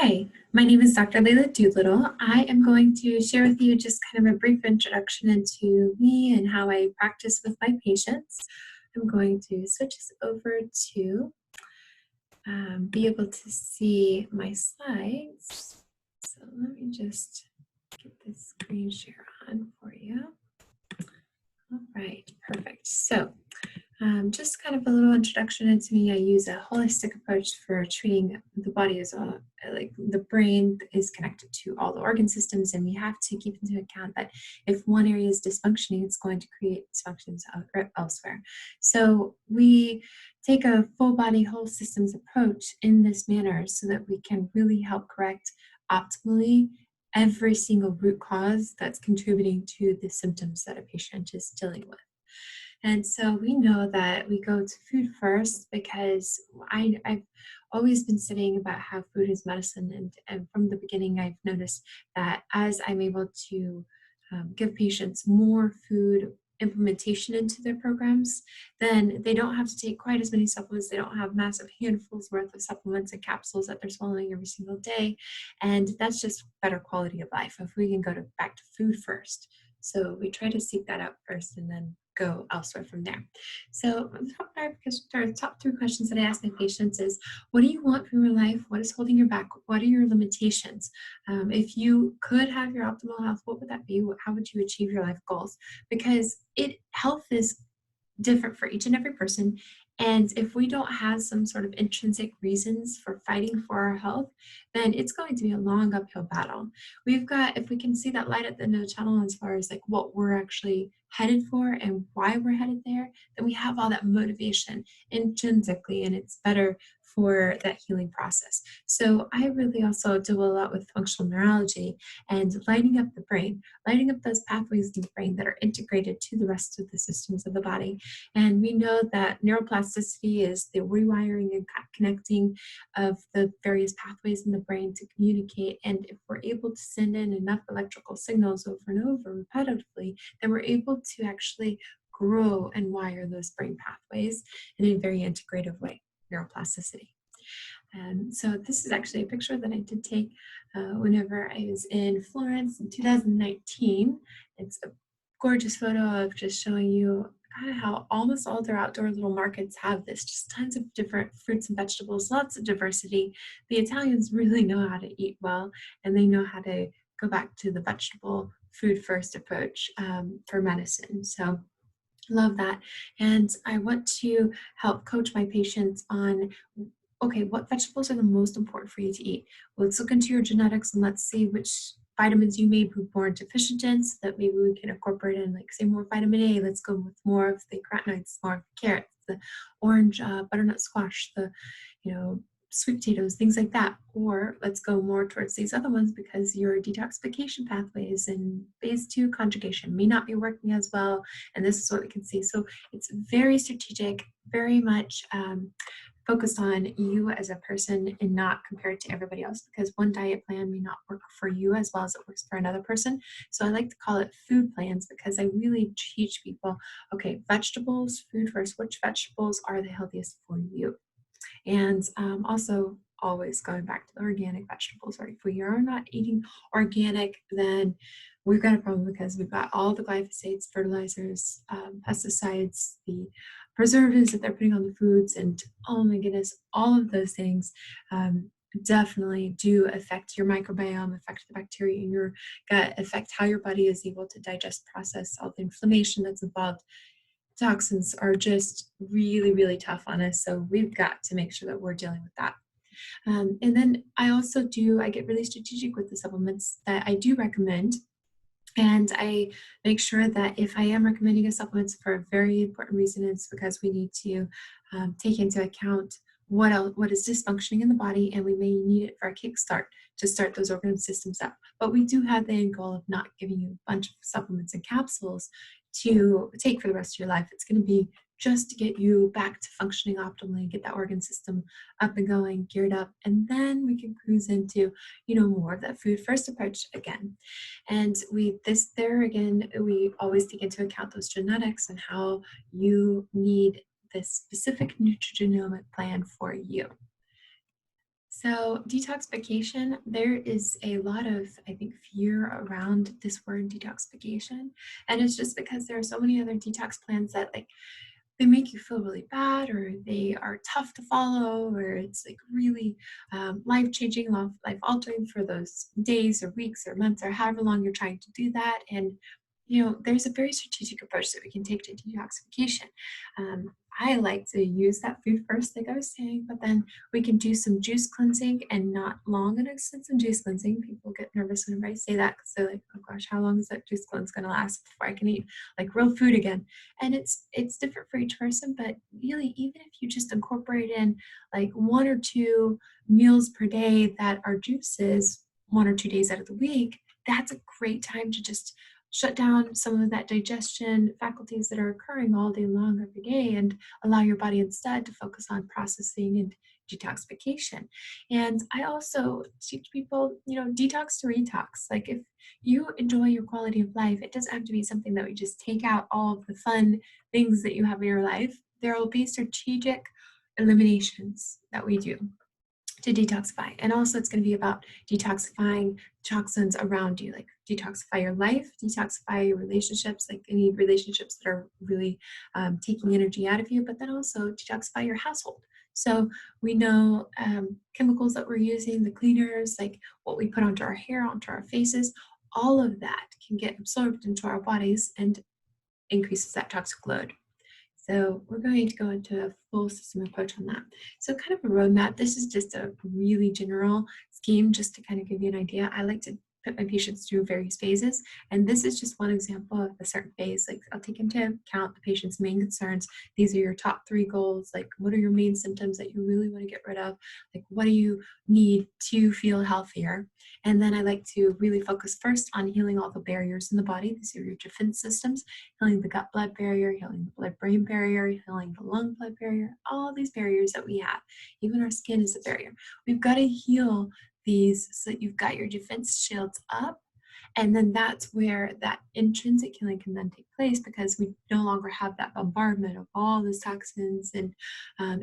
Hi, my name is Dr. Leila Doolittle. I am going to share with you just kind of a brief introduction into me and how I practice with my patients. I'm going to switch this over to be able to see my slides. So let me just get this screen share on for you. All right, perfect. So just kind of a little introduction into me. I use a holistic approach for treating the body as well. Like the brain is connected to all the organ systems, and we have to keep into account that if one area is dysfunctioning, it's going to create dysfunctions elsewhere. So we take a full body, whole systems approach in this manner so that we can really help correct optimally every single root cause that's contributing to the symptoms that a patient is dealing with. And so we know that we go to food first because I've always been saying about how food is medicine. And from the beginning, I've noticed that as I'm able to give patients more food implementation into their programs, then they don't have to take quite as many supplements. They don't have massive handfuls worth of supplements and capsules that they're swallowing every single day. And that's just better quality of life if we can go back to food first. So we try to seek that out first and then go elsewhere from there. So the top three questions that I ask my patients is, what do you want from your life? What is holding you back? What are your limitations? If you could have your optimal health, what would that be? How would you achieve your life goals? Because health is different for each and every person. And if we don't have some sort of intrinsic reasons for fighting for our health, then it's going to be a long uphill battle. If we can see that light at the end of the tunnel as far as like what we're actually headed for and why we're headed there, then we have all that motivation intrinsically, and it's better for that healing process. So I really also do a lot with functional neurology and lighting up the brain, lighting up those pathways in the brain that are integrated to the rest of the systems of the body. And we know that neuroplasticity is the rewiring and connecting of the various pathways in the brain to communicate. And if we're able to send in enough electrical signals over and over repetitively, then we're able to actually grow and wire those brain pathways in a very integrative way, neuroplasticity. And so this is actually a picture that I did take whenever I was in Florence in 2019. It's a gorgeous photo of just showing you kind of how almost all their outdoor little markets have this, just tons of different fruits and vegetables, lots of diversity. The Italians really know how to eat well, and they know how to go back to the vegetable food first approach for medicine. So love that. And I want to help coach my patients on, okay, what vegetables are the most important for you to eat? Well, let's look into your genetics and let's see which vitamins you may be born deficient in so that maybe we can incorporate in, like, say, more vitamin A. Let's go with more of the carotenoids, more of the carrots, the orange butternut squash, the, sweet potatoes, things like that. Or let's go more towards these other ones because your detoxification pathways and phase 2 conjugation may not be working as well. And this is what we can see. So it's very strategic, very much focused on you as a person and not compared to everybody else, because one diet plan may not work for you as well as it works for another person. So I like to call it food plans because I really teach people, okay, vegetables, food first, which vegetables are the healthiest for you? And also always going back to the organic vegetables, right? If we are not eating organic, then we've got a problem because we've got all the glyphosates, fertilizers, pesticides, the preservatives that they're putting on the foods, and oh my goodness, all of those things definitely do affect your microbiome, affect the bacteria in your gut, affect how your body is able to digest, process all the inflammation that's involved. Toxins are just really, really tough on us. So we've got to make sure that we're dealing with that. And then I get really strategic with the supplements that I do recommend. And I make sure that if I am recommending a supplement for a very important reason, it's because we need to take into account what is dysfunctioning in the body, and we may need it for a kickstart to start those organ systems up. But we do have the end goal of not giving you a bunch of supplements and capsules to take for the rest of your life. It's going to be just to get you back to functioning optimally, get that organ system up and going, geared up, and then we can cruise into, more of that food first approach again. And we always take into account those genetics and how you need this specific nutrigenomic plan for you. So, detoxification, there is a lot of, I think, fear around this word detoxification. And it's just because there are so many other detox plans that, like, they make you feel really bad, or they are tough to follow, or it's like really life changing, life altering for those days or weeks or months or however long you're trying to do that. And there's a very strategic approach that we can take to detoxification. I like to use that food first, like I was saying, but then we can do some juice cleansing, and not long and extensive juice cleansing. People get nervous whenever I say that because they're like, oh gosh, how long is that juice cleanse going to last before I can eat like real food again? And it's different for each person, but really, even if you just incorporate in like 1 or 2 meals per day that are juices 1 or 2 days out of the week, that's a great time to just shut down some of that digestion faculties that are occurring all day long every day, and allow your body instead to focus on processing and detoxification. And I also teach people, detox to retox. Like, if you enjoy your quality of life, it doesn't have to be something that we just take out all of the fun things that you have in your life. There will be strategic eliminations that we do to detoxify. And also, it's going to be about detoxifying toxins around you, like detoxify your life, detoxify your relationships, like any relationships that are really taking energy out of you, but then also detoxify your household. So we know chemicals that we're using, the cleaners, like what we put onto our hair, onto our faces, all of that can get absorbed into our bodies and increases that toxic load. So we're going to go into a full system approach on that. So kind of a roadmap. This is just a really general scheme just to kind of give you an idea. I like to put my patients through various phases. And this is just one example of a certain phase. Like, I'll take into account the patient's main concerns. These are your top 3 goals. Like, what are your main symptoms that you really want to get rid of? Like, what do you need to feel healthier? And then I like to really focus first on healing all the barriers in the body. These are your defense systems, healing the gut-blood barrier, healing the blood-brain barrier, healing the lung-blood barrier, all these barriers that we have. Even our skin is a barrier. We've got to heal these so that you've got your defense shields up. And then that's where that intrinsic healing can then take place, because we no longer have that bombardment of all those toxins and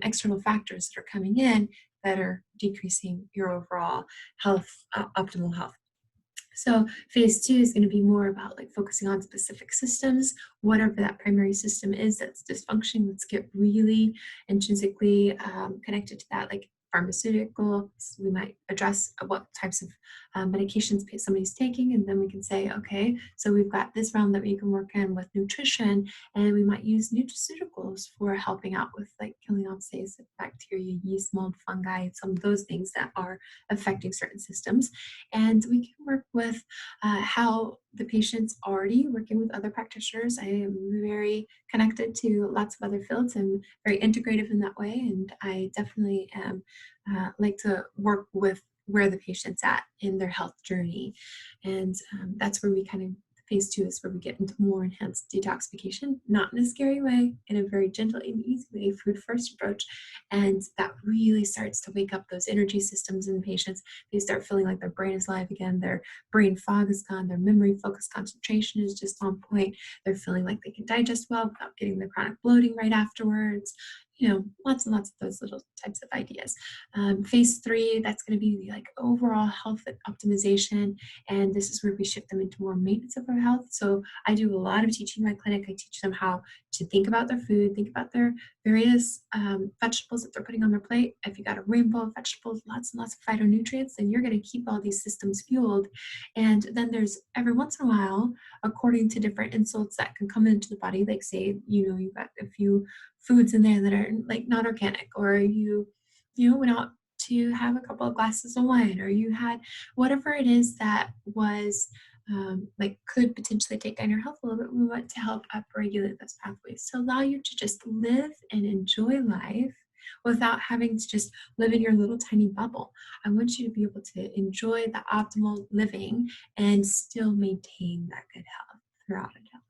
external factors that are coming in that are decreasing your overall health, optimal health. So phase 2 is going to be more about like focusing on specific systems, whatever that primary system is that's dysfunctioning. Let's get really intrinsically connected to that, like pharmaceuticals. We might address what types of medications somebody's taking, and then we can say, okay, so we've got this realm that we can work in with nutrition, and we might use nutraceuticals for helping out with like killing off, say, bacteria, yeast, mold, fungi, some of those things that are affecting certain systems. And we can work with how the patient's already working with other practitioners. I am very connected to lots of other fields. I'm very integrative in that way, and I definitely am like to work with where the patient's at in their health journey. And that's where we kind of, phase 2 is where we get into more enhanced detoxification, not in a scary way, in a very gentle and easy way, food first approach. And that really starts to wake up those energy systems in patients. They start feeling like their brain is live again, their brain fog is gone, their memory, focus, concentration is just on point. They're feeling like they can digest well without getting the chronic bloating right afterwards. Lots and lots of those little types of ideas. Phase 3, that's going to be like overall health optimization. And this is where we shift them into more maintenance of their health. So I do a lot of teaching in my clinic. I teach them how to think about their food, think about their various vegetables that they're putting on their plate. If you got a rainbow of vegetables, lots and lots of phytonutrients, then you're going to keep all these systems fueled. And then there's every once in a while, according to different insults that can come into the body, like say, you've got a few foods in there that are like not organic, or you went out to have a couple of glasses of wine, or you had whatever it is that was like could potentially take down your health a little bit. We want to help upregulate those pathways to allow you to just live and enjoy life without having to just live in your little tiny bubble. I want you to be able to enjoy the optimal living and still maintain that good health throughout it all.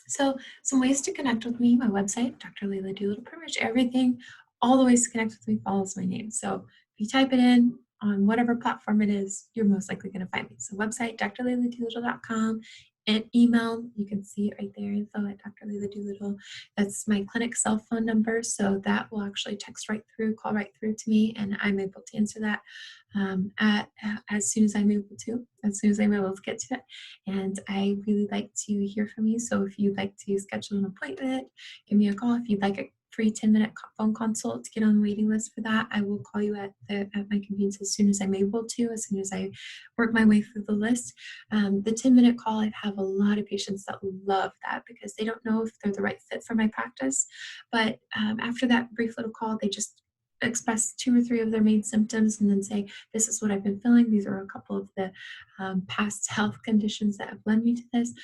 So some ways to connect with me: my website, Dr. Leila Doolittle. Pretty much everything, all the ways to connect with me follows my name. So if you type it in on whatever platform it is, you're most likely going to find me. So website, drleiladoolittle.com. an email. You can see it right there, info at Dr. Leila Doolittle. That's my clinic cell phone number. So that will actually text right through, call right through to me, and I'm able to answer that as soon as I'm able to, as soon as I'm able to get to it. And I really like to hear from you. So if you'd like to schedule an appointment, give me a call. If you'd like a free 10-minute phone consult to get on the waiting list for that, I will call you at my convenience as soon as I'm able to, as soon as I work my way through the list. The 10-minute call, I have a lot of patients that love that because they don't know if they're the right fit for my practice. But after that brief little call, they just express 2 or 3 of their main symptoms and then say, this is what I've been feeling. These are a couple of the past health conditions that have led me to this.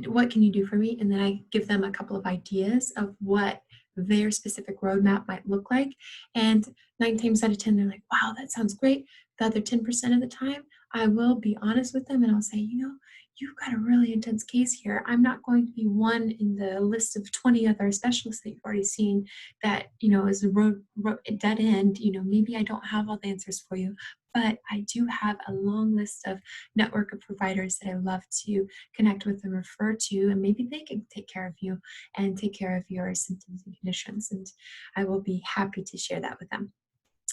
What can you do for me? And then I give them a couple of ideas of what their specific roadmap might look like. And 9 times out of 10, they're like, wow, that sounds great. The other 10% of the time, I will be honest with them and I'll say, you've got a really intense case here. I'm not going to be one in the list of 20 other specialists that you've already seen that, is a dead end. Maybe I don't have all the answers for you, but I do have a long list of network of providers that I love to connect with and refer to, and maybe they can take care of you and take care of your symptoms and conditions. And I will be happy to share that with them.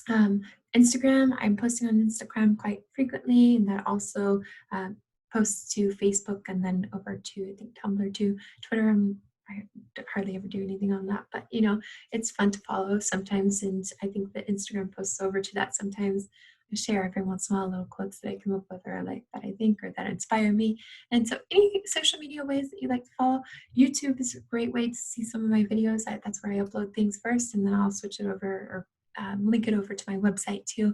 Um, Instagram, I'm posting on Instagram quite frequently, and that also posts to Facebook and then over to, I think, Tumblr too. Twitter, I hardly ever do anything on that, but it's fun to follow sometimes, and I think that Instagram posts over to that sometimes. I share every once in a while little quotes that I come up with or like that I think or that inspire me. And so any social media ways that you like to follow, YouTube is a great way to see some of my videos. That's where I upload things first, and then I'll switch it over or link it over to my website too.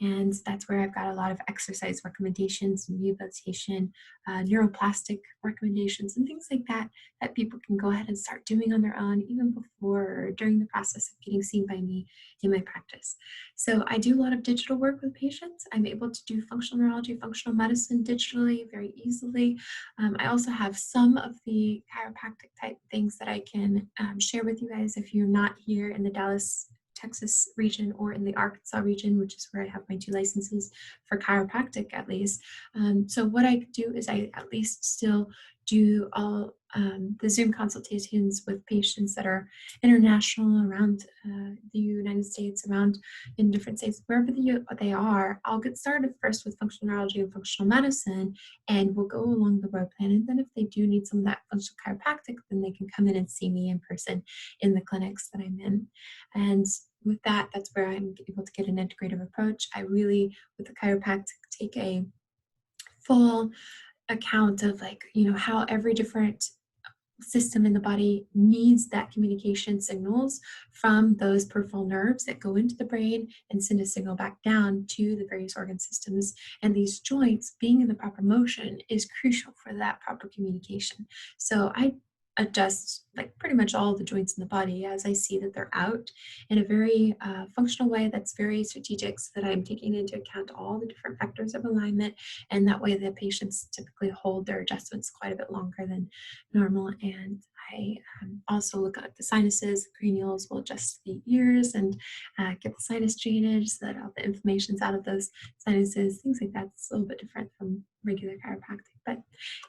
And that's where I've got a lot of exercise recommendations and rehabilitation, neuroplastic recommendations and things like that that people can go ahead and start doing on their own even before or during the process of getting seen by me in my practice. So I do a lot of digital work with patients. I'm able to do functional neurology, functional medicine digitally very easily. I also have some of the chiropractic type things that I can share with you guys if you're not here in the Dallas, Texas region or in the Arkansas region, which is where I have my 2 licenses for chiropractic at least. So what I do is I at least still do all the Zoom consultations with patients that are international around the United States, around in different states, wherever they are. I'll get started first with functional neurology and functional medicine, and we'll go along the road plan. And then if they do need some of that functional chiropractic, then they can come in and see me in person in the clinics that I'm in. And with that, that's where I'm able to get an integrative approach. I really, with the chiropractic, take a full account of how every different system in the body needs that communication signals from those peripheral nerves that go into the brain and send a signal back down to the various organ systems. And these joints being in the proper motion is crucial for that proper communication. So I adjust like pretty much all the joints in the body as I see that they're out in a very functional way that's very strategic, so that I'm taking into account all the different factors of alignment, and that way the patients typically hold their adjustments quite a bit longer than normal. And I also look at the sinuses. The cranials will adjust the ears and get the sinus drainage so that all the inflammation's out of those sinuses, things like that. It's a little bit different from regular chiropractic. But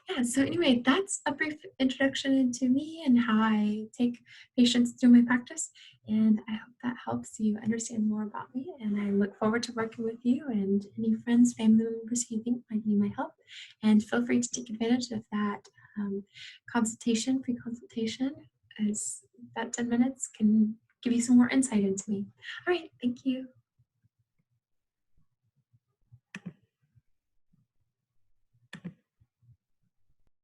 yeah, so anyway, that's a brief introduction into me and how I take patients through my practice. And I hope that helps you understand more about me. And I look forward to working with you and any friends, family members who you think might need my help. And feel free to take advantage of that pre-consultation, as that 10 minutes can give you some more insight into me. All right, thank you.